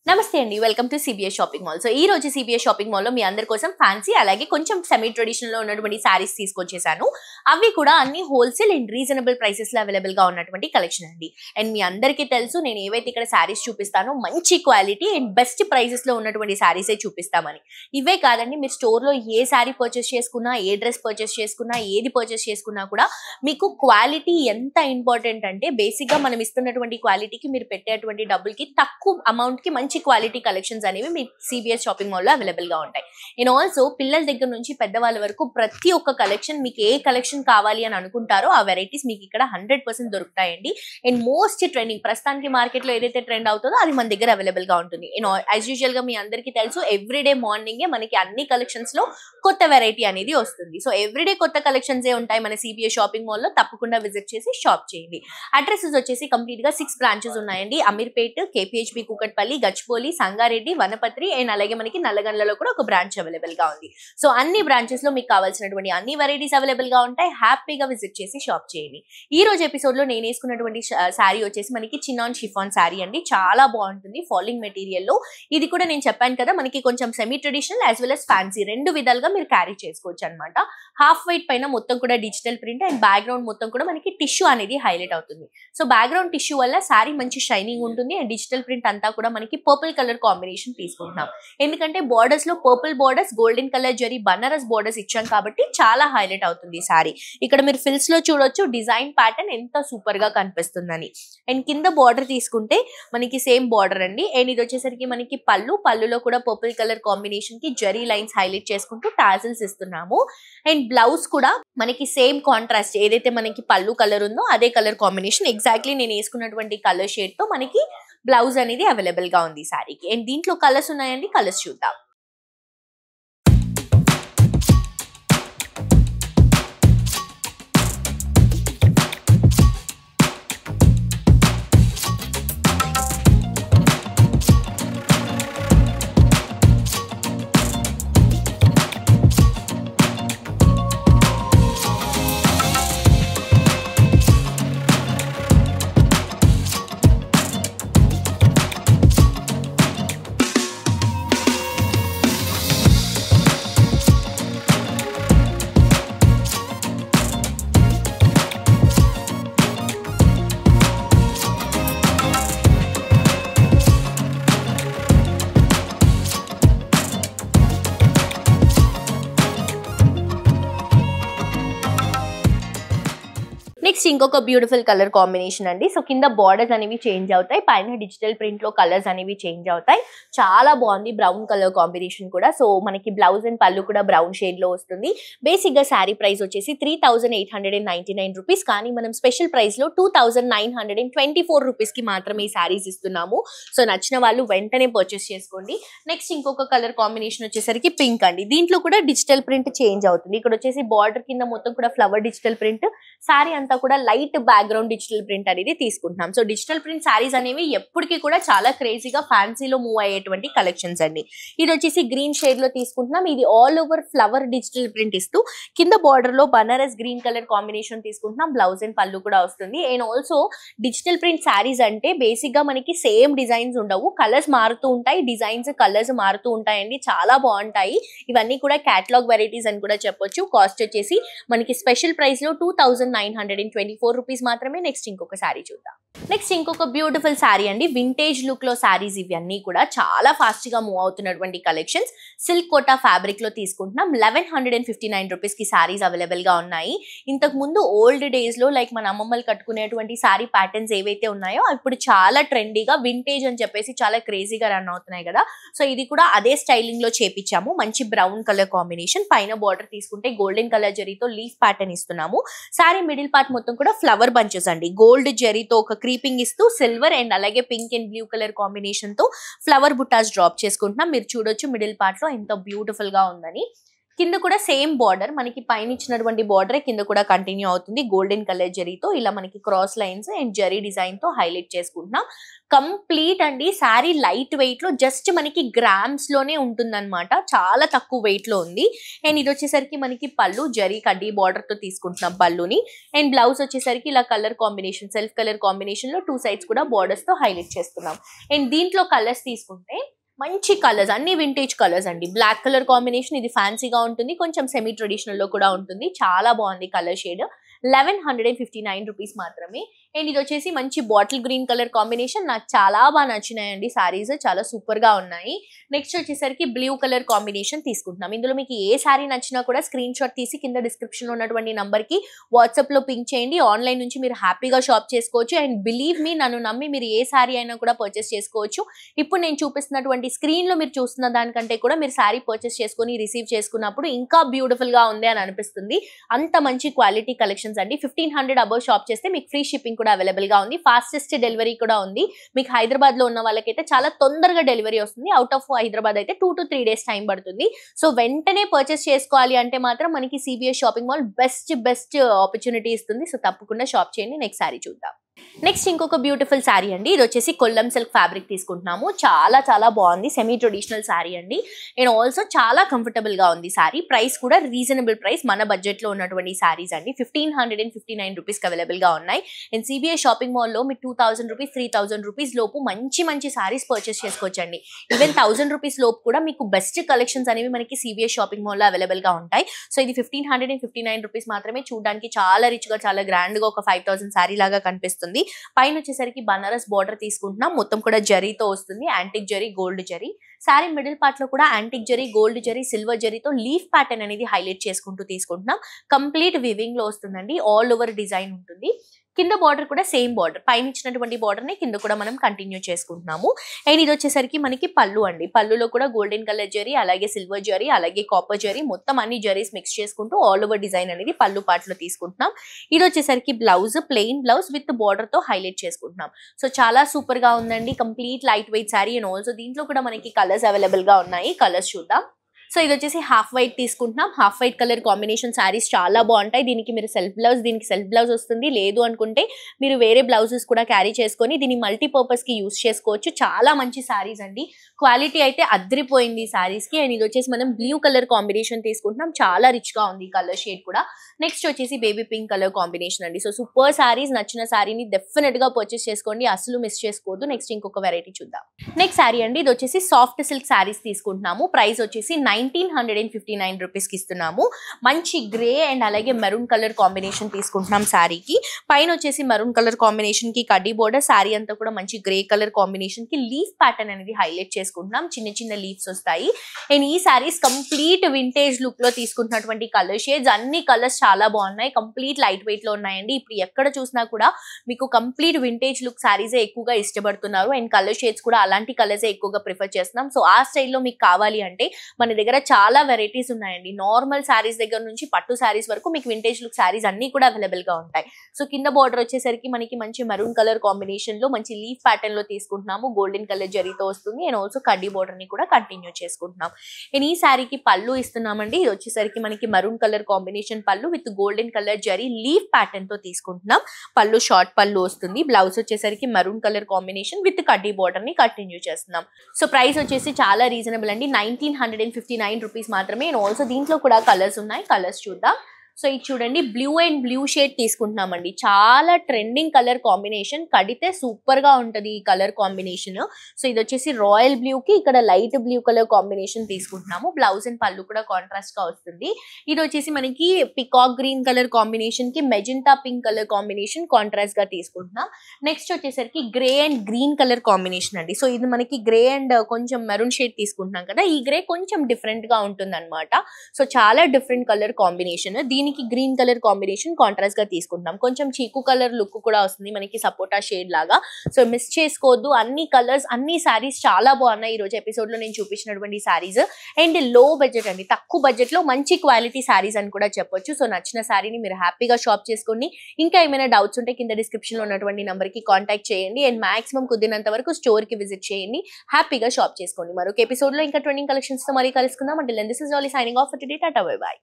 నమస్తే అండి welcome to CBS shopping mall. So ఈ రోజు సిబిఎస్ షాపింగ్ మాల్ లో మీ అందరి కోసం ఫ్యాన్సీ అలాగే కొంచెం సెమీ ట్రెడిషనల్ లో ఉన్నటువంటి సారీస్ తీసుకొచ్చేసాను. అవి కూడా అన్ని హోల్సేల్ అండ్ రీజనబుల్ ప్రైసెస్ లో అవైలబుల్ గా ఉన్నటువంటి కలెక్షన్ అండి. అండ్ మీ అందరికీ తెలుసు నేను ఏవైతే ఇక్కడ సారీస్ చూపిస్తానో మంచి క్వాలిటీ అండ్ బెస్ట్ ప్రైసెస్ లో ఉన్నటువంటి సారీసే చూపిస్తామని. ఇవే కాదండి, మీరు స్టోర్ లో ఏ సారీ పర్చేస్ చేసుకున్నా, ఏ డ్రెస్ పర్చేస్ చేసుకున్నా, ఏది పర్చేస్ చేసుకున్నా కూడా మీకు క్వాలిటీ ఎంత ఇంపార్టెంట్ అంటే బేసిక్ గా మనం ఇస్తున్నటువంటి క్వాలిటీకి మీరు పెట్టేటువంటి డబ్బులకి తక్కువ అమౌంట్ కి మంచి క్వాలిటీ కలెక్షన్స్ అనేవి మీ సిబిఎస్ షాపింగ్ మాల్ లో అవైలబుల్ గా ఉంటాయి. అండ్ ఆల్సో పిల్లల దగ్గర నుంచి పెద్దవాళ్ళ వరకు ప్రతి ఒక్క కలెక్షన్ మీకు ఏ కలెక్షన్ కావాలి అని అనుకుంటారో ఆ వెరైటీస్ మీకు ఇక్కడ 100% దొరుకుతాయండి. అండ్ మోస్ట్ ట్రెండింగ్ ప్రస్తుతానికి మార్కెట్ లో ఏదైతే ట్రెండ్ అవుతుందో అది మన దగ్గర అవైలబుల్ గా ఉంటుంది. యాజ్ యూజువల్ గా మీ అందరికీ తెలుసు ఎవ్రీడే మార్నింగ్ మనకి అన్ని కలెక్షన్స్ లో కొత్త వెరైటీ అనేది వస్తుంది. సో ఎవ్రీడే కొత్త కలెక్షన్స్ ఏ ఉంటాయి మన సిబిఎస్ షాపింగ్ మాల్ లో. తప్పకుండా విజిట్ చేసి షాప్ చేయండి. అడ్రసెస్ వచ్చేసి కంప్లీట్ గా 6 బ్రాంచెస్ ఉన్నాయండి. అమీర్పేట్, కేపీహెచ్బి కూకట్పల్లి, గచ్చిబౌలి, సంగారెడ్డి, వనపత్రి అండ్ అలాగే మనకి నల్లగండ్లలో కూడా ఒక బ్రాంచ్ అవైలబుల్ గా ఉంది. సో అన్ని బ్రాంచెస్ లో మీకు కావాల్సినటువంటి అన్ని వెరైటీస్ అవైలబుల్ గా ఉంటాయి. హ్యాపీగా విజిట్ చేసి షాప్ చేయండి. ఈ రోజు ఎపిసోడ్ లో నేను వేసుకున్నటువంటి శారీ వచ్చేసి మనకి చిన్నాన్ షిఫాన్ శారీ అండి. చాలా బాగుంటుంది ఫాలింగ్ మెటీరియల్ లో. ఇది కూడా నేను చెప్పాను కదా మనకి కొంచెం semi traditional as well as fancy రెండు విధాలుగా మీరు క్యారీ చేసుకోవచ్చు అనమాట. హాఫ్ వైట్ పైన మొత్తం కూడా డిజిటల్ ప్రింట్ అండ్ బ్యాక్గ్రౌండ్ మొత్తం కూడా మనకి టిష్యూ అనేది హైలైట్ అవుతుంది. సో బ్యాక్గ్రౌండ్ టిష్యూ వల్ల శారీ మంచి షైనింగ్ ఉంటుంది అండ్ డిజిటల్ ప్రింట్ అంతా కూడా మనకి పర్పుల్ కలర్ కాంబినేషన్ తీసుకుంటున్నాం. ఎందుకంటే బార్డర్స్ లో purple borders, golden colour zari Banaras borders ఇచ్చాం కాబట్టి చాలా హైలైట్ అవుతుంది ఈ శారీ. ఇక్కడ మీరు ఫిల్స్ లో చూడొచ్చు డిజైన్ ప్యాటర్న్ ఎంత సూపర్ గా కనిపిస్తుందని. అండ్ కింద బార్డర్ తీసుకుంటే మనకి సేమ్ బార్డర్ అండి. అండ్ ఇది వచ్చేసరికి మనకి పళ్ళులో కూడా పర్పుల్ కలర్ కాంబినేషన్ కి జరీ లైన్స్ హైలైట్ చేసుకుంటూ టాజిల్స్ ఇస్తున్నాము. అండ్ బ్లౌజ్ కూడా మనకి సేమ్ కాంట్రాస్ట్ ఏదైతే మనకి పళ్ళు కలర్ ఉందో అదే కలర్ కాంబినేషన్ ఎగ్జాక్ట్లీ నేను వేసుకున్నటువంటి కలర్ షేడ్ తో మనకి బ్లౌజ్ అనేది అవైలబుల్ గా ఉంది సారీకి. అండ్ దీంట్లో కలర్స్ ఉన్నాయండి, కలర్స్ చూద్దాం. నెక్స్ట్ ఇంకొక బ్యూటిఫుల్ కలర్ కాంబినేషన్ అండి. సో కింద బార్డర్స్ అనేవి చేంజ్ అవుతాయి, పైన డిజిటల్ ప్రింట్ లో కలర్స్ అనేవి చేంజ్ అవుతాయి. చాలా బాగుంది బ్రౌన్ కలర్ కాంబినేషన్ కూడా. సో మనకి బ్లౌజ్ అండ్ పళ్ళు కూడా బ్రౌన్ షేడ్ లో వస్తుంది. బేసిక్ గా శారీ ప్రైస్ వచ్చేసి 3899 రూపీస్, కానీ మనం స్పెషల్ ప్రైస్ లో 2924 రూపీస్ కి మాత్రమే ఈ శారీస్ ఇస్తున్నాము. సో నచ్చిన వాళ్ళు వెంటనే పర్చేస్ చేసుకోండి. నెక్స్ట్ ఇంకొక కలర్ కాంబినేషన్ వచ్చేసరికి పింక్ అండి. దీంట్లో కూడా డిజిటల్ ప్రింట్ చేంజ్ అవుతుంది. ఇక్కడ వచ్చేసి బార్డర్ కింద మొత్తం కూడా ఫ్లవర్ డిజిటల్ ప్రింట్, శారీ అంతా కూడా లైట్ బ్యాక్గ్రౌండ్ డిజిటల్ ప్రింట్ అనేది తీసుకుంటున్నాం. సో డిజిటల్ ప్రింట్ శారీస్ అనేవి ఎప్పటికీ కూడా చాలా క్రేజీగా ఫ్యాన్సీలో మూవ్ అయ్యేటువంటి కలెక్షన్స్ అండి. ఇది వచ్చేసి గ్రీన్ షేడ్ లో తీసుకుంటున్నాం. ఇది all over flower digital print ఇస్తూ కింద బార్డర్ లో బనారస్ గ్రీన్ కలర్ కాంబినేషన్ తీసుకుంటున్నాం. బ్లౌజ్ అండ్ పళ్ళు కూడా వస్తుంది. And also digital print saris అంటే బేసిక్ గా మనకి సేమ్ డిజైన్స్ ఉండవు, కలర్స్ మారుతూ ఉంటాయి, డిజైన్స్ కలర్స్ మారుతూ ఉంటాయండి. చాలా బాగుంటాయి. ఇవన్నీ కూడా క్యాటలాగ్ వెరైటీస్ అని కూడా చెప్పొచ్చు. కాస్ట్ వచ్చేసి మనకి స్పెషల్ ప్రైస్ లో 2924 రూపీస్ మాత్రమే. నెక్స్ట్ ఇంకొక శారీ చూద్దాం. నెక్స్ట్ ఇంకొక బ్యూటిఫుల్ శారీ అండి. వింటేజ్ లుక్ లో శారీస్ ఇవన్నీ కూడా చాలా ఫాస్ట్ గా మూవ్ అవుతున్నటువంటి కలెక్షన్స్. సిల్క్ కోటా ఫ్యాబ్రిక్ లో తీసుకుంటున్నాం. 1159 రూపీస్ కి శారీస్ అవైలబుల్ గా ఉన్నాయి. ఇంతకు ముందు ఓల్డ్ డేస్ లో లైక్ మన అమ్మమ్మలు కట్టుకునేటువంటి శారీ ప్యాటర్న్స్ ఏవైతే ఉన్నాయో ఇప్పుడు చాలా ట్రెండీగా వింటేజ్ అని చెప్పేసి చాలా క్రేజీగా రన్ అవుతున్నాయి కదా. సో ఇది కూడా అదే స్టైలింగ్ లో చేపించాము. మంచి బ్రౌన్ కలర్ కాంబినేషన్, పైన బార్డర్ తీసుకుంటే గోల్డెన్ కలర్ జరీతో లీఫ్ ప్యాటర్న్ ఇస్తున్నాము. శారీ మిడిల్ పార్ట్ మొత్తం కూడా ఫ్లవర్ బంచెస్ అండి. గోల్డ్ జరీతో ఒక క్రీపింగ్ ఇస్తూ సిల్వర్ అండ్ అలాగే pink and blue colour combination తో ఫ్లవర్ బుట్టాస్ డ్రాప్ చేసుకుంటున్నాం. మీరు చూడొచ్చు మిడిల్ పార్ట్ లో ఎంత బ్యూటిఫుల్ గా ఉందని. కింద కూడా సేమ్ బార్డర్, మనకి పైన ఇచ్చినటువంటి బార్డర్ కింద కూడా కంటిన్యూ అవుతుంది. గోల్డెన్ కలర్ జరీతో ఇలా మనకి cross lines and zari design తో హైలైట్ చేసుకుంటున్నాం. కంప్లీట్ అండి శారీ లైట్ వెయిట్ లో, జస్ట్ మనకి గ్రామ్స్ లోనే ఉంటుందన్నమాట, చాలా తక్కువ వెయిట్ లో ఉంది. అండ్ ఇది వచ్చేసరికి మనకి పళ్ళు జరీ కడ్డీ బార్డర్ తో తీసుకుంటున్నాం పళ్ళుని. అండ్ బ్లౌజ్ వచ్చేసరికి ఇలా colour combination, self colour combination లో 2 సైడ్స్ కూడా బార్డర్స్ తో హైలైట్ చేస్తున్నాం. అండ్ దీంట్లో కలర్స్ తీసుకుంటే మంచి కలర్స్, అన్ని వింటేజ్ కలర్స్ అండి. బ్లాక్ కలర్ కాంబినేషన్, ఇది ఫ్యాన్సీగా ఉంటుంది, కొంచెం సెమీ ట్రెడిషనల్ లో కూడా ఉంటుంది. చాలా బాగుంది కలర్ షేడ్. 1159 రూపీస్ మాత్రమే. అండ్ ఇది వచ్చేసి మంచి బాటిల్ గ్రీన్ కలర్ కాంబినేషన్, నాకు చాలా బాగా నచ్చినాయండి సారీస్, చాలా సూపర్ గా ఉన్నాయి. నెక్స్ట్ వచ్చేసరికి బ్లూ కలర్ కాంబినేషన్ తీసుకుంటున్నాం. ఇందులో మీకు ఏ సారీ నచ్చినా కూడా స్క్రీన్ షాట్ తీసి కింద డిస్క్రిప్షన్ లో ఉన్నటువంటి నంబర్ కి వాట్సాప్ లో పింక్ చేయండి. ఆన్లైన్ నుంచి మీరు హ్యాపీగా షాప్ చేసుకోవచ్చు. అండ్ బిలీవ్ మీ, నన్ను నమ్మి మీరు ఏ సారీ అయినా కూడా పర్చేస్ చేసుకోవచ్చు. ఇప్పుడు నేను చూపిస్తున్నటువంటి స్క్రీన్ లో మీరు చూస్తున్న దానికంటే కూడా మీరు సారీ పర్చేస్ చేసుకుని రిసీవ్ చేసుకున్నప్పుడు ఇంకా బ్యూటిఫుల్ గా ఉంది అని అనిపిస్తుంది. అంత మంచి క్వాలిటీ కలెక్షన్స్ అండి. 1500 అబౌవ్ షాప్ చేస్తే మీకు ఫ్రీ షిప్పింగ్ కూడా అవైలబుల్ గా ఉంది. ఫాస్టెస్ట్ డెలివరీ కూడా ఉంది. మీకు హైదరాబాద్ లో ఉన్న వాళ్ళకైతే చాలా తొందరగా డెలివరీ వస్తుంది. అవుట్ ఆఫ్ హైదరాబాద్ అయితే 2 to 3 డేస్ టైం పడుతుంది. సో వెంటనే పర్చేస్ చేసుకోవాలి అంటే మాత్రం మనకి CBS shopping mall best opportunity ఇస్తుంది. సో తప్పకుండా షాప్ చేయండి. నెక్స్ట్ సారీ చూద్దాం. నెక్స్ట్ ఇంకొక బ్యూటిఫుల్ శారీ అండి. ఇది వచ్చేసి కొల్లం సిల్క్ ఫ్యాబ్రిక్ తీసుకుంటున్నాము. చాలా బాగుంది, సెమీ ట్రెడిషనల్ శారీ అండి. అండ్ ఆల్సో చాలా కంఫర్టబుల్ గా ఉంది శారీ. ప్రైస్ కూడా రీజనబుల్ ప్రైస్, మన బడ్జెట్ లో ఉన్నటువంటి శారీస్ అండి. 1559 రూపీస్ అవైలబుల్ గా ఉన్నాయి. అండ్ సిబిఎస్ షాపింగ్ మాల్ లో మీరు 2000 రూపీస్ 3000 రూపీస్ లోపు మంచి శారీస్ పర్చేస్ చేసుకోవచ్చండి. ఈవెన్ 1000 రూపీస్ లోపు కూడా మీకు బెస్ట్ కలెక్షన్స్ అనేవి మనకి సిబిఎస్ షాపింగ్ మాల్ లో అవైలబుల్ గా ఉంటాయి. సో ఇది 1559 రూపీస్ మాత్రమే. చూడడానికి చాలా రిచ్ గా, చాలా గ్రాండ్ గా ఒక 5000 శారీ లాగా కనిపిస్తుంది. పైన వచ్చేసరికి బనారస్ బార్డర్ తీసుకుంటున్నాం. మొత్తం కూడా జరీతో వస్తుంది, antique zari, gold zari. Sari middle part లో కూడా antique zari, gold zari, silver జరీతో లీఫ్ ప్యాటర్న్ అనేది హైలైట్ చేసుకుంటూ తీసుకుంటున్నాం. కంప్లీట్ వివింగ్ లో వస్తుందండి. ఆల్ ఓవర్ డిజైన్ ఉంటుంది. కింద బార్డర్ కూడా సేమ్ బార్డర్, పైన ఇచ్చినటువంటి బార్డర్ ని కింద కూడా మనం కంటిన్యూ చేసుకుంటున్నాము. అండ్ ఇది వచ్చేసరికి మనకి పళ్ళు అండి. పళ్ళులో కూడా గోల్డెన్ కలర్ జరీ, అలాగే సిల్వర్ జరీ, అలాగే కాపర్ జరీ, మొత్తం అన్ని జరీస్ మిక్స్ చేసుకుంటూ ఆల్ ఓవర్ డిజైన్ అనేది పళ్ళు పార్ట్ లో తీసుకుంటున్నాం. ఇది వచ్చేసరికి blouse, plain blouse with border తో హైలైట్ చేసుకుంటున్నాం. సో చాలా సూపర్ గా ఉందండి. Complete light weight sari. And also దీంట్లో కూడా మనకి కలర్స్ అవైలబుల్ గా ఉన్నాయి. కలర్స్ చూద్దాం. సో ఇది వచ్చేసి హాఫ్ వైట్ తీసుకుంటున్నాం. Half white colour combination saris చాలా బాగుంటాయి. దీనికి మీరు సెల్ఫ్ బ్లౌజ్ వస్తుంది. లేదు అనుకుంటే మీరు వేరే బ్లౌజెస్ కూడా క్యారీ చేసుకొని దీన్ని మల్టీపర్పస్ కి యూస్ చేసుకోవచ్చు. చాలా మంచి శారీస్ అండి. క్వాలిటీ అయితే అద్రిపోయింది శారీస్ కి. అండ్ ఇది వచ్చేసి మనం బ్లూ కలర్ కాంబినేషన్ తీసుకుంటున్నాం. చాలా రిచ్ గా ఉంది కలర్ షేడ్ కూడా. నెక్స్ట్ వచ్చేసి బేబీ పింక్ కలర్ కాంబినేషన్ అండి. So super saris. నచ్చిన శారీని డెఫినెట్ గా పర్చేస్ చేసుకోండి, అసలు మిస్ చేసుకోవద్దు. నెక్స్ట్ ఇంకొక వెరైటీ చూద్దాం. నెక్స్ట్ శారీ అండి. ఇది వచ్చేసి సాఫ్ట్ సిల్క్ శారీస్ తీసుకుంటున్నాము. ప్రైస్ వచ్చేసి 1959 రూపీస్ కి ఇస్తున్నాము. మంచి గ్రే అండ్ అలాగే మెరూన్ కలర్ కాంబినేషన్ తీసుకుంటున్నాం శారీకి. పైన వచ్చేసి మెరూన్ కలర్ కాంబినేషన్ కి కడ్డీ బోర్డర్, శారీ అంతా కూడా మంచి గ్రే కలర్ కాంబినేషన్ కి లీఫ్ ప్యాటర్న్ అనేది హైలైట్ చేసుకుంటున్నాం. చిన్న లీవ్స్ వస్తాయి. అండ్ ఈ శారీస్ కంప్లీట్ వింటేజ్ లుక్ లో తీసుకుంటున్నటువంటి కలర్ షేడ్స్, అన్ని కలర్స్ చాలా బాగున్నాయి. కంప్లీట్ లైట్ వెయిట్ లో ఉన్నాయండి. ఇప్పుడు ఎక్కడ చూసినా కూడా మీకు కంప్లీట్ వింటేజ్ లుక్ శారీస్ ఎక్కువగా ఇష్టపడుతున్నారు. అండ్ కలర్ షేడ్స్ కూడా అలాంటి కలర్స్ ఎక్కువగా ప్రిఫర్ చేస్తున్నాం. సో ఆ స్టైల్లో మీకు కావాలి అంటే మన దగ్గర చాలా వెరైటీస్ ఉన్నాయండి. నార్మల్ శారీస్ దగ్గర నుంచి పట్టు శారీస్ వరకు మీకు వింటేజ్ లుక్ శారీస్ అన్ని కూడా అవైలబుల్ గా ఉంటాయి. సో కింద బార్డర్ వచ్చేసరికి మనకి మంచి మెరూన్ కలర్ కాంబినేషన్ లో మంచి లీఫ్ ప్యాటర్న్ లో తీసుకుంటున్నాము. గోల్డెన్ కలర్ జరీతో వస్తుంది. అండ్ ఆల్సో కడ్డీ బార్డర్ ని కూడా కంటిన్యూ చేసుకుంటున్నాం. అండ్ ఈ శారీకి పళ్ళు ఇస్తున్నామండి. ఇది వచ్చేసరికి మనకి మెరూన్ కలర్ కాంబినేషన్ పళ్ళు with golden colour zari leaf pattern తో తీసుకుంటున్నాం. పళ్ళు షార్ట్ పళ్ళు వస్తుంది. బ్లౌజ్ వచ్చేసరికి మెరూన్ కలర్ కాంబినేషన్ విత్ కడ్డీ బార్డర్ ని కంటిన్యూ చేస్తున్నాం. సో ప్రైస్ వచ్చేసి చాలా రీజనబుల్ అండి. 1959 రూపీస్ మాత్రమే. అండ్ ఆల్సో దీంట్లో కూడా కలర్స్ ఉన్నాయి. కలర్స్ చూద్దాం. సో ఇది చూడండి, బ్లూ అండ్ బ్లూ షేడ్ తీసుకుంటున్నామండి. చాలా ట్రెండింగ్ కలర్ కాంబినేషన్, కడితే సూపర్ గా ఉంటది ఈ కలర్ కాంబినేషన్. సో ఇది వచ్చేసి రాయల్ బ్లూ కి ఇక్కడ లైట్ బ్లూ కలర్ కాంబినేషన్ తీసుకుంటున్నాము. బ్లౌజ్ అండ్ పళ్ళు కూడా కాంట్రాస్ట్ గా వస్తుంది. ఇది వచ్చేసి మనకి పికాక్ గ్రీన్ కలర్ కాంబినేషన్ కి magenta pink colour combination contrast గా తీసుకుంటున్నాం. నెక్స్ట్ వచ్చేసరికి grey and green colour combination అండి. సో ఇది మనకి గ్రే అండ్ కొంచెం మెరూన్ షేడ్ తీసుకుంటున్నాం కదా, ఈ గ్రే కొంచెం డిఫరెంట్ గా ఉంటుంది అనమాట. సో చాలా డిఫరెంట్ కలర్ కాంబినేషన్. దీనికి దీనికి గ్రీన్ కలర్ కాంబినేషన్ కాంట్రాస్ట్ గా తీసుకుంటున్నాం. కొంచెం చీకు కలర్ లుక్ కూడా వస్తుంది మనకి, సపోటా షేడ్ లాగా. సో మిస్ చేసుకోవద్దు. అన్ని కలర్స్, అన్ని సారీస్ చాలా బాగున్నాయి ఈ రోజు ఎపిసోడ్ లో నేను చూపించినటువంటి సారీస్. అండ్ లో బడ్జెట్ అండి, తక్కువ బడ్జెట్ లో మంచి క్వాలిటీ సారీస్ అని కూడా చెప్పొచ్చు. సో నచ్చిన సారీని మీరు హ్యాపీగా షాప్ చేసుకోండి. ఇంకా ఏమైనా డౌట్స్ ఉంటే కింద డిస్క్రిప్షన్ లో ఉన్నటువంటి నంబర్ కి కాంటాక్ట్ చేయండి. అండ్ మాక్సిమం కుదిరినంత వరకు స్టోర్ కి విజిట్ చేయండి, హ్యాపీగా షాప్ చేసుకోండి. మరొక ఎపిసోడ్ లో ఇంకా ట్రెండింగ్ కలెక్షన్స్ తో మరీ కలుసుకుందాం. అంటే this is all signing off for today. Tata bye by.